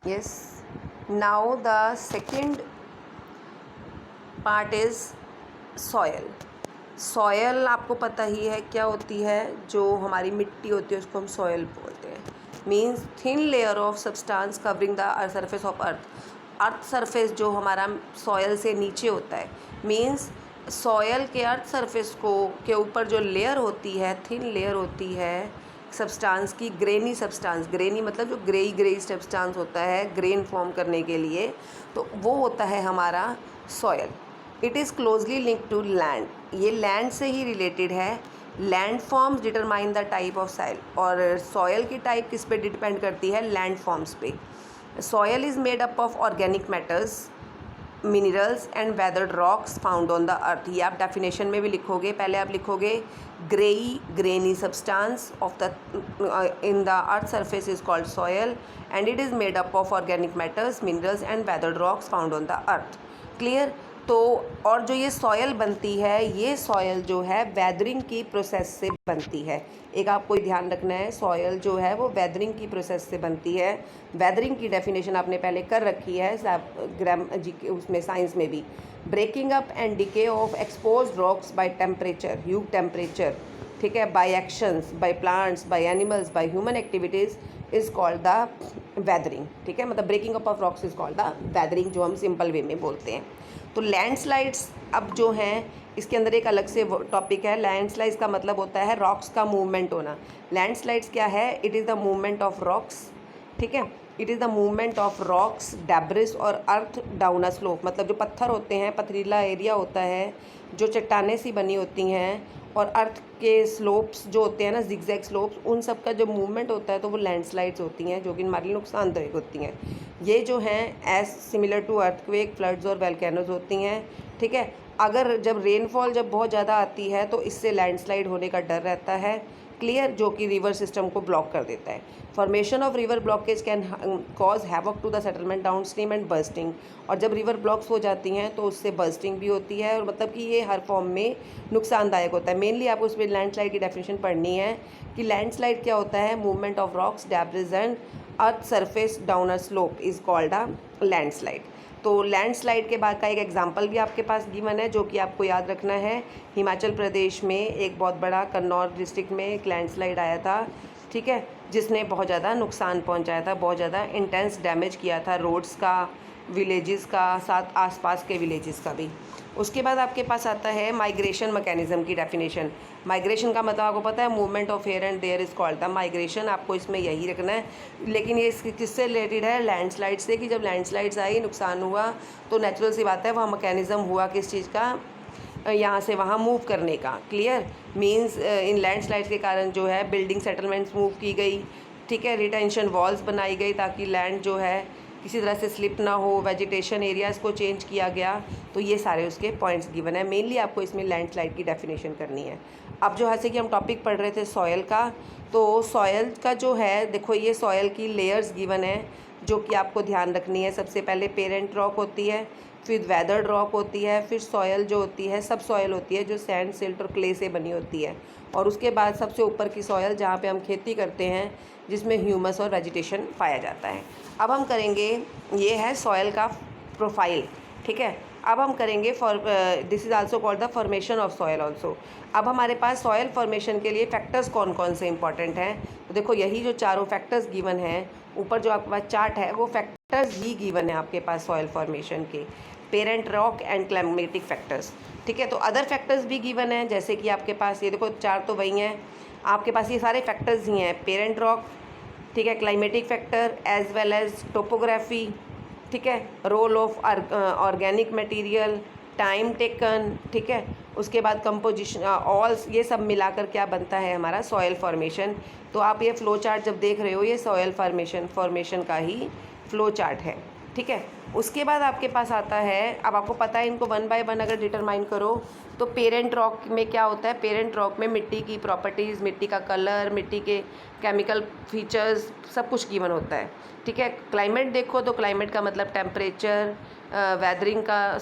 Yes. Now the second part is soil. Soil आपको पता ही है क्या होती है, जो हमारी मिट्टी होती है उसको हम सॉयल बोलते हैं. Means thin layer of substance covering the surface of earth surface जो हमारा सॉयल से नीचे होता है. मीन्स सॉयल के अर्थ सरफेस को के ऊपर जो लेयर होती है, थिन लेयर होती है सब्सटेंस की, ग्रेनी सब्सटेंस. ग्रेनी मतलब जो ग्रेई सब्सटेंस होता है ग्रेन फॉर्म करने के लिए, तो वो होता है हमारा soil. It is closely link to land. ये लैंड से ही रिलेटेड है. Land forms determine the type of soil. और सॉयल की टाइप किस पे डिपेंड करती है? लैंड फॉर्म्स पे. Soil is made up of organic matters, minerals and weathered rocks found on the earth. ये आप डेफिनेशन में भी लिखोगे. पहले आप लिखोगे grainy substance of the in the earth surface is called soil and it is made up of organic matters, minerals and weathered rocks found on the earth. Clear. तो और जो ये सॉयल बनती है, ये सॉयल जो है वेदरिंग की प्रोसेस से बनती है. एक आपको ध्यान रखना है, सॉयल जो है वो वेदरिंग की प्रोसेस से बनती है. वेदरिंग की डेफिनेशन आपने पहले कर रखी है उसमें साइंस में भी. Breaking up and decay of exposed rocks by temperature, huge temperature, ठीक है, by actions, by plants, by animals, by human activities is called the weathering. ठीक है, मतलब breaking up of rocks is called the weathering, जो हम simple way में बोलते हैं. तो लैंडस्लाइड्स अब जो हैं इसके अंदर एक अलग से टॉपिक है. लैंडस्लाइड्स का मतलब होता है रॉक्स का मूवमेंट होना. लैंडस्लाइड्स क्या है? It is the movement of rocks. ठीक है, it is the movement of rocks, debris और अर्थ डाउन अ स्लोप. मतलब जो पत्थर होते हैं, पथरीला एरिया होता है, जो चट्टानें सी बनी होती हैं, और अर्थ के स्लोप्स जो होते हैं ना, जिगजैग स्लोप्स, उन सब का जो मूवमेंट होता है तो वो लैंडस्लाइड्स होती हैं, जो कि हमारे लिए नुकसानदायक होती हैं. ये जो हैं as similar to earthquake, floods और वोल्केनोज होती हैं. ठीक है, अगर जब रेनफॉल जब बहुत ज़्यादा आती है तो इससे लैंडस्लाइड होने का डर रहता है. क्लियर, जो कि रिवर सिस्टम को ब्लॉक कर देता है. Formation of river blockage can cause havoc to the settlement downstream and bursting. और जब रिवर ब्लॉक्स हो जाती हैं तो उससे बर्स्टिंग भी होती है, और मतलब कि ये हर फॉर्म में नुकसानदायक होता है. मेनली आपको उसमें लैंडस्लाइड की डेफिनेशन पढ़नी है कि लैंडस्लाइड क्या होता है. Movement of rocks, debris and earth surface down a slope is called a landslide. तो लैंडस्लाइड के बाद का एक एग्जांपल भी आपके पास गिवन है, जो कि आपको याद रखना है. हिमाचल प्रदेश में एक बहुत बड़ा कन्नौर डिस्ट्रिक्ट में एक लैंडस्लाइड आया था. ठीक है, जिसने बहुत ज़्यादा नुकसान पहुंचाया था, बहुत ज़्यादा इंटेंस डैमेज किया था रोड्स का, विलेजेस का, साथ आसपास के विलेजेस का भी. उसके बाद आपके पास आता है माइग्रेशन मैकेनिज़्म की डेफिनेशन. माइग्रेशन का मतलब आपको पता है, movement of here and there is called the migration. आपको इसमें यही रखना है. लेकिन ये किससे रिलेटेड है? लैंडस्लाइड से. कि जब लैंडस्लाइड्स आई, नुकसान हुआ, तो नेचुरल सी बात है वहाँ मैकेनिज़्म हुआ किस चीज़ का, यहाँ से वहाँ मूव करने का. क्लियर. मींस इन लैंडस्लाइड्स के कारण जो है बिल्डिंग सेटलमेंट्स मूव की गई. ठीक है, रिटेंशन वॉल्स बनाई गई ताकि लैंड जो है किसी तरह से स्लिप ना हो. वेजिटेशन एरियाज़ को चेंज किया गया. तो ये सारे उसके पॉइंट्स गिवन है. मेनली आपको इसमें लैंडस्लाइड की डेफिनेशन करनी है. अब जो जैसे कि हम टॉपिक पढ़ रहे थे सॉयल का, तो सॉयल का जो है, देखो ये सॉयल की लेयर्स गिवन है जो कि आपको ध्यान रखनी है. सबसे पहले पेरेंट रॉक होती है, फिर वेदर्ड रॉक होती है, फिर सॉयल जो होती है सब सॉयल होती है जो सैंड, सिल्ट और क्ले से बनी होती है. और उसके बाद सबसे ऊपर की सॉयल जहाँ पे हम खेती करते हैं, जिसमें ह्यूमस और वेजिटेशन पाया जाता है. अब हम करेंगे, ये है सॉयल का प्रोफाइल. ठीक है, अब हम करेंगे this is also called the formation of soil also. अब हमारे पास सॉयल फॉर्मेशन के लिए फैक्टर्स कौन कौन से इंपॉर्टेंट हैं. तो देखो यही जो चारों फैक्टर्स गिवन हैं, ऊपर जो आपके पास चार्ट है वो फैक्टर्स ही गिवन है आपके पास सॉयल फॉर्मेशन के. Parent rock and climatic factors. ठीक है, तो अदर फैक्टर्स भी गिवन हैं, जैसे कि आपके पास ये देखो चार तो वही हैं आपके पास, ये सारे फैक्टर्स ही हैं. पेरेंट रॉक, ठीक है, climatic factor as well as topography. ठीक है, role of organic material, time taken. ठीक है, उसके बाद कंपोजिशन, ऑल ये सब मिलाकर क्या बनता है हमारा सॉयल फॉर्मेशन. तो आप ये फ्लो चार्ट जब देख रहे हो, ये सॉयल फॉर्मेशन का ही फ्लो चार्ट है. ठीक है, उसके बाद आपके पास आता है, अब आपको पता है इनको वन बाय वन अगर डिटरमाइन करो तो पेरेंट रॉक में क्या होता है. पेरेंट रॉक में मिट्टी की प्रॉपर्टीज़, मिट्टी का कलर, मिट्टी के केमिकल फीचर्स, सब कुछ गिवन होता है. ठीक है, क्लाइमेट देखो तो क्लाइमेट का मतलब टेम्परेचर, वेदरिंग का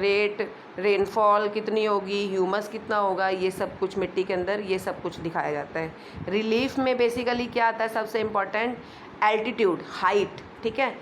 रेट, रेनफॉल कितनी होगी, ह्यूमस कितना होगा, ये सब कुछ मिट्टी के अंदर ये सब कुछ दिखाया जाता है. रिलीफ में बेसिकली क्या आता है, सबसे इम्पॉर्टेंट एल्टीट्यूड, हाइट. ठीक है।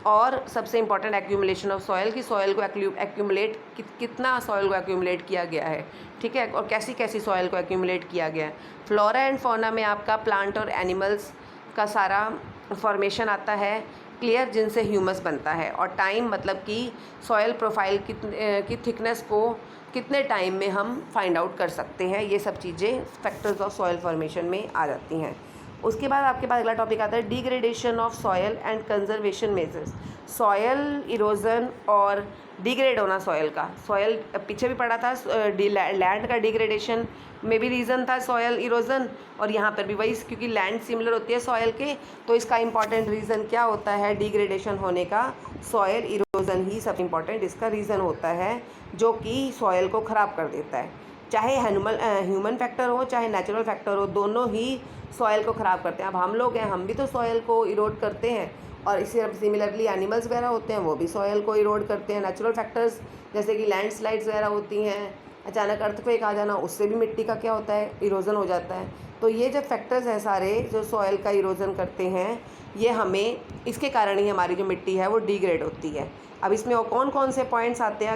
और सबसे इम्पॉर्टेंट एक्यूमुलेशन ऑफ सॉयल, कि सॉयल को एक्यूमुलेट कितना सॉयल को एक्यूमुलेट किया गया है, ठीक है, और कैसी कैसी सॉयल को एक्यूमुलेट किया गया है। फ्लोरा एंड फौना में आपका प्लांट और एनिमल्स का सारा फॉर्मेशन आता है, क्लियर, जिनसे ह्यूमस बनता है। और टाइम मतलब कि सॉयल प्रोफाइल की थिकनेस को कितने टाइम में हम फाइंड आउट कर सकते हैं, ये सब चीज़ें फैक्टर्स ऑफ सॉयल फॉर्मेशन में आ जाती हैं। उसके बाद आपके पास अगला टॉपिक आता है degradation of soil and conservation measures. Soil erosion और डिग्रेड होना सॉयल का, सॉयल पीछे भी पढ़ा था, लैंड का डिग्रेडेशन में भी रीज़न था सॉयल इरोजन, और यहाँ पर भी वही, क्योंकि लैंड सिमिलर होती है सॉयल के, तो इसका इंपॉर्टेंट रीज़न क्या होता है डिग्रेडेशन होने का, सॉयल इरोजन ही सब इम्पॉर्टेंट इसका रीज़न होता है, जो कि सॉयल को ख़राब कर देता है। चाहे ह्यूमन फैक्टर हो चाहे नेचुरल फैक्टर हो, दोनों ही सॉयल को ख़राब करते हैं। अब हम लोग हैं, हम भी तो सॉयल को इरोड करते हैं, और इसी सिमिलरली एनिमल्स वगैरह होते हैं, वो भी सॉयल को इरोड करते हैं। नेचुरल फैक्टर्स जैसे कि लैंडस्लाइड्स वगैरह होती हैं, अचानक अर्थक्वेक आ जाना, उससे भी मिट्टी का क्या होता है, इरोजन हो जाता है। तो ये जो फैक्टर्स हैं सारे जो सॉयल का इरोजन करते हैं, ये हमें, इसके कारण ही हमारी जो मिट्टी है वो डिग्रेड होती है। अब इसमें और कौन कौन से पॉइंट्स आते हैं,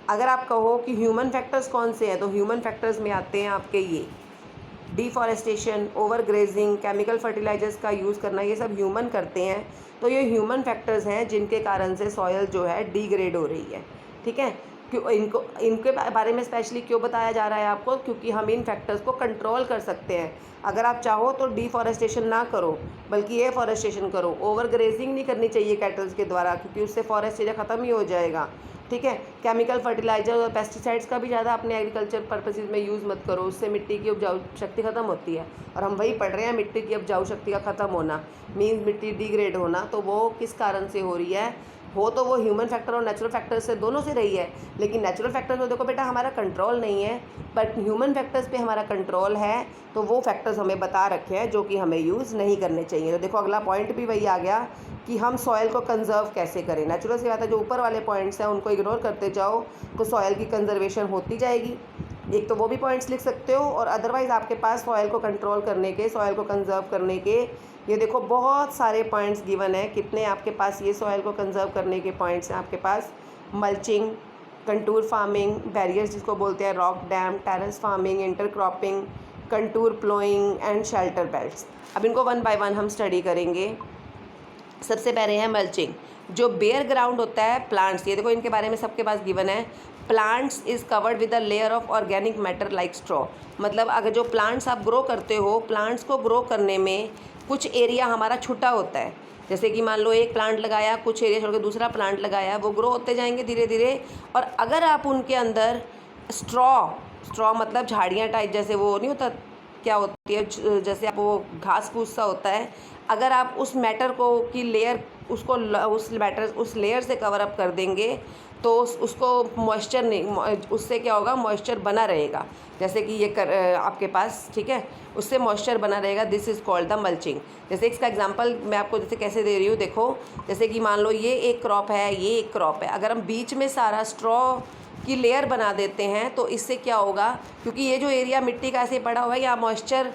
अगर आप कहो कि ह्यूमन फैक्टर्स कौन से हैं, तो ह्यूमन फैक्टर्स में आते हैं आपके ये deforestation, overgrazing, chemical fertilisers का यूज़ करना, ये सब ह्यूमन करते हैं। तो ये ह्यूमन फैक्टर्स हैं जिनके कारण से सॉयल जो है डिग्रेड हो रही है, ठीक है। क्यों इनके बारे में स्पेशली क्यों बताया जा रहा है आपको, क्योंकि हम इन फैक्टर्स को कंट्रोल कर सकते हैं। अगर आप चाहो तो डिफॉरेस्टेशन ना करो, बल्कि एफॉरेस्टेशन करो। ओवर ग्रेजिंग नहीं करनी चाहिए कैटल्स के द्वारा, क्योंकि उससे फॉरेस्ट एरिया ख़त्म ही हो जाएगा, ठीक है। केमिकल फर्टिलाइजर और पेस्टिसाइड्स का भी ज़्यादा अपने एग्रीकल्चर पर्पसेस में यूज़ मत करो, उससे मिट्टी की उपजाऊ शक्ति ख़त्म होती है। और हम वही पढ़ रहे हैं, मिट्टी की उपजाऊ शक्ति का ख़त्म होना मीन्स मिट्टी डिग्रेड होना। तो वो किस कारण से हो रही है, हो तो वो ह्यूमन फैक्टर और नेचुरल फैक्टर से दोनों से रही है, लेकिन नेचुरल फैक्टर तो देखो बेटा हमारा कंट्रोल नहीं है, बट ह्यूमन फैक्टर्स पे हमारा कंट्रोल है। तो वो फैक्टर्स हमें बता रखे हैं जो कि हमें यूज़ नहीं करने चाहिए। तो देखो अगला पॉइंट भी वही आ गया कि हम सॉयल को कंजर्व कैसे करें। नेचुरल सी बात है, जो ऊपर वाले पॉइंट्स हैं उनको इग्नोर करते जाओ तो सॉयल की कंजर्वेशन होती जाएगी। एक तो वो भी पॉइंट्स लिख सकते हो, और अदरवाइज़ आपके पास सॉयल को कंट्रोल करने के, सॉयल को कंजर्व करने के, ये देखो बहुत सारे पॉइंट्स गिवन है। कितने आपके पास ये सॉयल को कंजर्व करने के पॉइंट्स हैं आपके पास, मल्चिंग, कंटूर फार्मिंग, बैरियर्स जिसको बोलते हैं, rock dam, terrace farming, intercropping, contour ploughing and shelter belts. अब इनको वन बाय वन हम स्टडी करेंगे। सबसे पहले है मल्चिंग, जो बेयर ग्राउंड होता है प्लांट्स, ये देखो इनके बारे में सबके पास गिवन है। Plants is covered with a layer of organic matter like straw. मतलब अगर जो प्लांट्स आप ग्रो करते हो, प्लांट्स को ग्रो करने में कुछ एरिया हमारा छुटा होता है। जैसे कि मान लो एक प्लांट लगाया, कुछ एरिया छोड़ के दूसरा प्लांट लगाया, वो ग्रो होते जाएंगे धीरे धीरे। और अगर आप उनके अंदर स्ट्रॉ मतलब झाड़ियाँ टाइप, जैसे वो नहीं होता, क्या होती है, जैसे आप वो घास फूस सा होता है, अगर आप उस मैटर को की लेयर उसको उस लेयर से कवर अप कर देंगे तो उसको मॉइस्चर नहीं, उससे क्या होगा, मॉइस्चर बना रहेगा। जैसे कि ये आपके पास, ठीक है, उससे मॉइस्चर बना रहेगा। This is called the mulching. जैसे इसका एग्जांपल मैं आपको जैसे कैसे दे रही हूँ, देखो जैसे कि मान लो ये एक क्रॉप है, ये एक क्रॉप है, अगर हम बीच में सारा स्ट्रॉ की लेयर बना देते हैं तो इससे क्या होगा, क्योंकि ये जो एरिया मिट्टी का ऐसे पड़ा हुआ है, यहाँ मॉइस्चर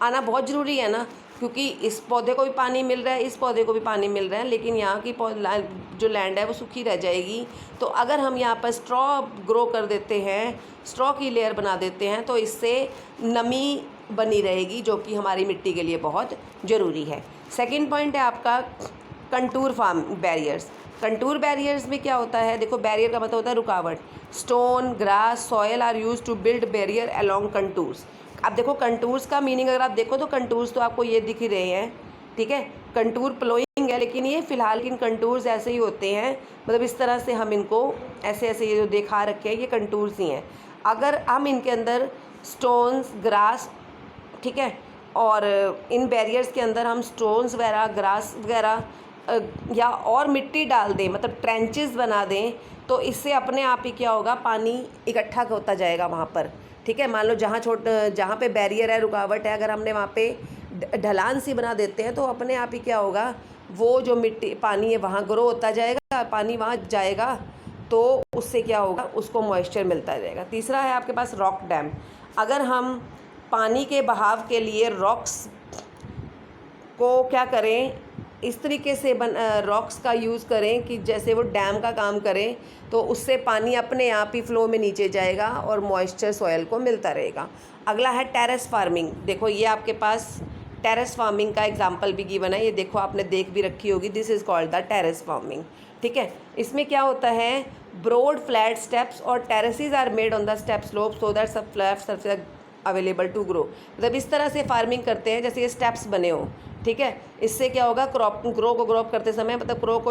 आना बहुत ज़रूरी है ना, क्योंकि इस पौधे को भी पानी मिल रहा है, इस पौधे को भी पानी मिल रहा है, लेकिन यहाँ की जो लैंड है वो सूखी रह जाएगी। तो अगर हम यहाँ पर स्ट्रॉ ग्रो कर देते हैं, स्ट्रॉ की लेयर बना देते हैं, तो इससे नमी बनी रहेगी, जो कि हमारी मिट्टी के लिए बहुत ज़रूरी है। सेकंड पॉइंट है आपका contour farm barriers. Contour barriers में क्या होता है, देखो बैरियर का मतलब होता है रुकावट। Stone, grass, soil are used to build barrier along contours. अब देखो कंटूर्स का मीनिंग अगर आप देखो तो कंटूर्स तो आपको ये दिख ही रहे हैं, ठीक है, कंटूर प्लोइंग है, लेकिन ये फिलहाल इन कंटूर्स ऐसे ही होते हैं, मतलब इस तरह से हम इनको ऐसे ऐसे ये जो दिखा रखे हैं ये कंटूर्स ही हैं। अगर हम इनके अंदर स्टोन्स, ग्रास, ठीक है, और इन बैरियर्स के अंदर हम स्टोन्स वगैरह, ग्रास वगैरह या और मिट्टी डाल दें, मतलब ट्रेंचेस बना दें, तो इससे अपने आप ही क्या होगा, पानी इकट्ठा होता जाएगा वहाँ पर, ठीक है। मान लो जहाँ पे बैरियर है, रुकावट है, अगर हमने वहाँ पे ढलान सी बना देते हैं तो अपने आप ही क्या होगा, वो जो मिट्टी पानी है वहाँ ग्रो होता जाएगा, पानी वहाँ जाएगा, तो उससे क्या होगा, उसको मॉइस्चर मिलता जाएगा। तीसरा है आपके पास रॉक डैम। अगर हम पानी के बहाव के लिए रॉक्स को क्या करें, इस तरीके से रॉक्स का यूज़ करें कि जैसे वो डैम का काम करें, तो उससे पानी अपने आप ही फ्लो में नीचे जाएगा और मॉइस्चर सॉयल को मिलता रहेगा। अगला है टेरेस फार्मिंग। देखो ये आपके पास टेरेस फार्मिंग का एग्जाम्पल भी गिवन है, ये देखो आपने देख भी रखी होगी, this is called the terrace farming. ठीक है, इसमें क्या होता है, ब्रॉड फ्लैट स्टेप्स और terraces are made on the step slope so that सब flat surface available to grow. मतलब इस तरह से फार्मिंग करते हैं जैसे ये स्टेप्स बने हो। ठीक है, इससे क्या होगा, ग्रो करते समय, मतलब क्रॉप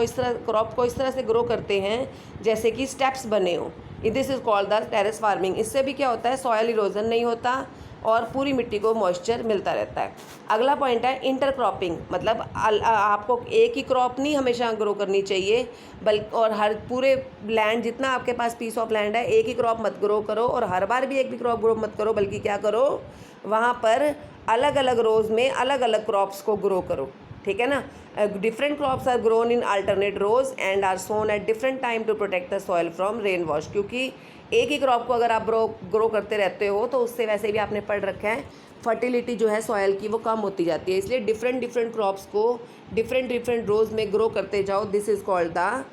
को इस तरह से ग्रो करते हैं जैसे कि स्टेप्स बने हो। This is called the terrace farming. इससे भी क्या होता है, सॉयल इरोजन नहीं होता और पूरी मिट्टी को मॉइस्चर मिलता रहता है। अगला पॉइंट है इंटरक्रॉपिंग। मतलब आपको एक ही क्रॉप नहीं हमेशा ग्रो करनी चाहिए, बल्कि और हर पूरे लैंड, जितना आपके पास पीस ऑफ लैंड है, एक ही क्रॉप मत ग्रो करो और हर बार भी एक भी क्रॉप ग्रो मत करो, बल्कि क्या करो, वहाँ पर अलग अलग रोज़ में अलग अलग क्रॉप्स को ग्रो करो। ठीक है ना, different crops are grown in alternate rows and are sown at different time to protect the soil from rain wash. क्योंकि एक ही क्रॉप को अगर आप ग्रो करते रहते हो तो उससे वैसे भी आपने पढ़ रखा है फर्टिलिटी जो है सॉयल की वो कम होती जाती है। इसलिए डिफरेंट क्रॉप्स को डिफरेंट रोज में ग्रो करते जाओ। This is called the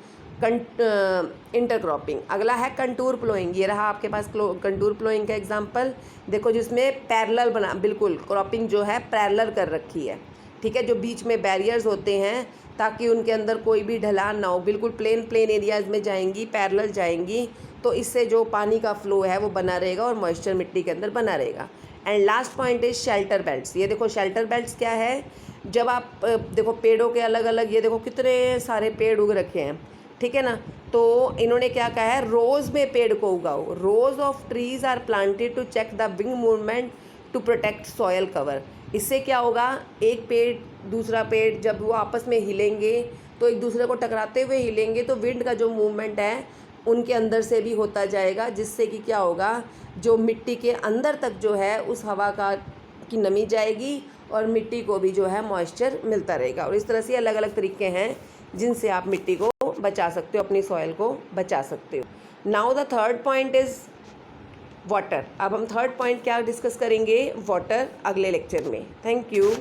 intercropping. अगला है कंटूर प्लोइंग। ये रहा आपके पास कंटूर प्लोइंग का एग्जांपल, देखो जिसमें पैरेलल बना, बिल्कुल क्रॉपिंग जो है पैरेलल कर रखी है। ठीक है, जो बीच में बैरियर्स होते हैं ताकि उनके अंदर कोई भी ढलान ना हो, बिल्कुल प्लेन एरियाज़ में जाएंगी, पैरेलल जाएंगी, तो इससे जो पानी का फ्लो है वो बना रहेगा और मॉइस्चर मिट्टी के अंदर बना रहेगा। And last point is shelter belts. ये देखो शेल्टर बेल्ट्स क्या है, जब आप देखो पेड़ों के अलग अलग, ये देखो कितने सारे पेड़ उग रखे हैं। ठीक है ना, तो इन्होंने क्या कहा है, रोज़ में पेड़ को उगाओ। Rows of trees are planted to check the wind movement to protect soil cover. इससे क्या होगा, एक पेड़ दूसरा पेड़ जब वो आपस में हिलेंगे तो एक दूसरे को टकराते हुए हिलेंगे, तो विंड का जो मूवमेंट है उनके अंदर से भी होता जाएगा, जिससे कि क्या होगा, जो मिट्टी के अंदर तक जो है उस हवा की नमी जाएगी और मिट्टी को भी जो है मॉइस्चर मिलता रहेगा। और इस तरह से अलग अलग तरीके हैं जिनसे आप मिट्टी को बचा सकते हो, अपनी सॉइल को बचा सकते हो। Now the third point is water. अब हम थर्ड पॉइंट क्या डिस्कस करेंगे, वाटर, अगले लेक्चर में। Thank you.